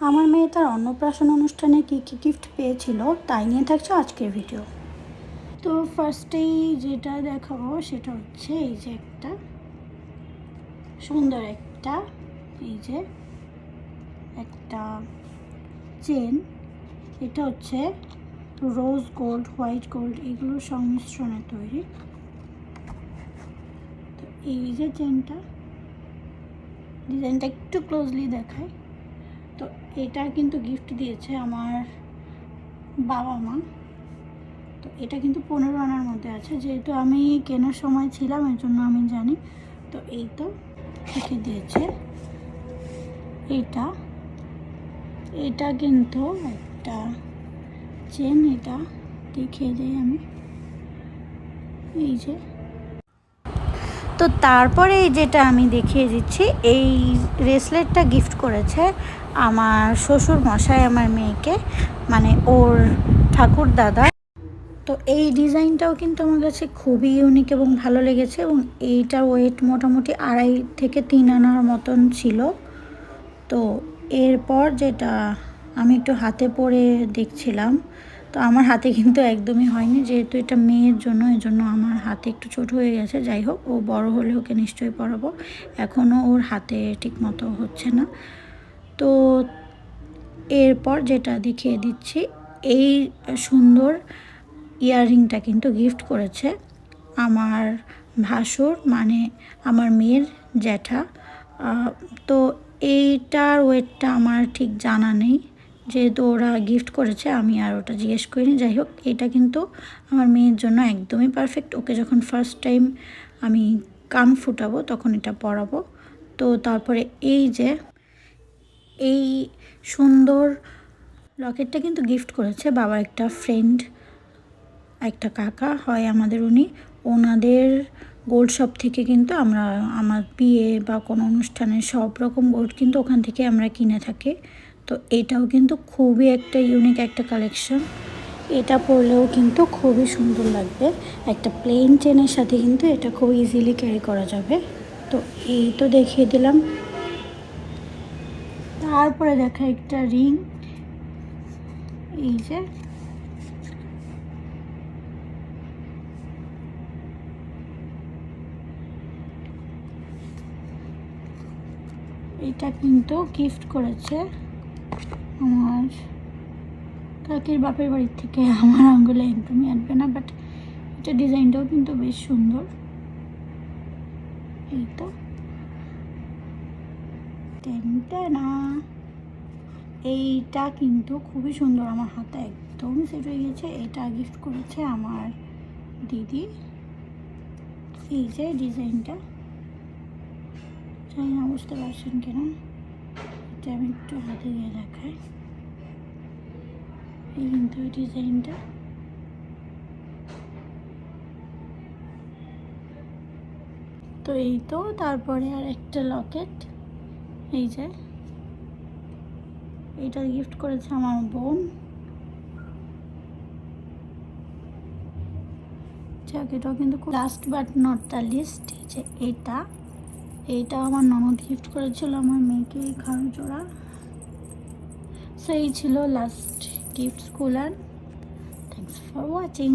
আমার মেয়ে তার অন্নপ্রাশন অনুষ্ঠানে কী কী গিফট পেয়েছিল তাই নিয়ে থাকছে আজকের ভিডিও। তো ফার্স্টেই যেটা দেখাবো সেটা হচ্ছে এই যে একটা সুন্দর একটা চেন। এটা হচ্ছে রোজ গোল্ড, হোয়াইট গোল্ড এগুলোর সংমিশ্রণে তৈরি। তো এই যে চেনটা, ডিজাইনটা একটু ক্লোজলি দেখায়। তো এটা কিন্তু গিফট দিয়েছে আমার বাবা মা। তো এটা কিন্তু 15 আনার মধ্যে আছে, যেহেতু আমি কেনার সময় ছিলাম এর জন্য আমি জানি। তো এই তো লিখে দিয়েছে এটা কিন্তু একটা চেন। এটা দেখিয়ে দিই আমি, এই যে। তো তারপরে যেটা আমি দেখিয়ে দিচ্ছি, এই ব্রেসলেটটা গিফট করেছে আমার শ্বশুর মশাই আমার মেয়েকে, মানে ওর ঠাকুর দাদা। তো এই ডিজাইনটাও কিন্তু আমার কাছে খুবই ইউনিক এবং ভালো লেগেছে, এবং এইটার ওয়েট মোটামুটি 2.5 থেকে 3 আনার মতন ছিল। তো এরপর যেটা আমি একটু হাতে পরে দেখছিলাম, তো আমার হাতে কিন্তু একদমই হয়নি, যেহেতু এটা মেয়ের জন্য, এর জন্য আমার হাতে একটু ছোট হয়ে গেছে। যাই হোক, ও বড় হলে ওকে নিশ্চয়ই পরাবো, এখনও ওর হাতে ঠিক মতো হচ্ছে না। তো এরপর যেটা দেখিয়ে দিচ্ছি, এই সুন্দর ইয়াররিংটা কিন্তু গিফট করেছে আমার ভাসুর, মানে আমার মেয়ের জ্যাঠা। তো এইটার ওয়েটটা আমার ঠিক জানা নেই, যেহেতু ওরা গিফট করেছে আমি আর ওটা জিজ্ঞেস করিনি। যাই হোক, এটা কিন্তু আমার মেয়ের জন্য একদমই পারফেক্ট। ওকে যখন ফার্স্ট টাইম আমি কান ফুটাবো তখন এটা পরাবো। তো তারপরে এই সুন্দর লকেটটা কিন্তু গিফট করেছে বাবার একটা ফ্রেন্ড, একটা কাকা হয় আমাদের, ওনাদের গোল্ড শপ থেকে কিন্তু আমরা আমার বিয়ে বা কোনো অনুষ্ঠানে সব রকম গোল্ড কিন্তু ওখান থেকে আমরা কিনে থাকি। তো এটাও কিন্তু খুবই একটা ইউনিক একটা কালেকশন। এটা পরলেও কিন্তু খুবই সুন্দর লাগবে, একটা প্লেন চেনের সাথে কিন্তু এটা খুব ইজিলি ক্যারি করা যাবে। তো এই তো দেখিয়ে দিলাম। তারপরে দেখা একটা রিং, এই যে এটা কিন্তু গিফট করেছে আমার কাকির বাপের বাড়ির থেকে। আমার আঙ্গুলে একদমই আসবে না, বাট এটা ডিজাইনটাও কিন্তু বেশ সুন্দর। এই তো না, এইটা কিন্তু খুবই সুন্দর, আমার হাতে একদম সেট হয়ে গেছে। এটা গিফট করেছে আমার দিদি। এই যে ডিজাইনটা, জানি না বুঝতে পারছেন কিনা, এটা আমি একটু হাতে দিয়ে দেখাই। এই কিন্তু ডিজাইনটা, তো এই তো। তারপরে আর একটা লকেট, এই যে এটা গিফট করেছে আমার বোন। এটাও কিন্তু last but not the least, এই যে এইটা আমার ননদ গিফট করেছিল আমার মেয়েকে, এই খাড়ু জোড়া। সো এই ছিল লাস্ট গিফট স্কুল। আর থ্যাংকস ফর ওয়াচিং।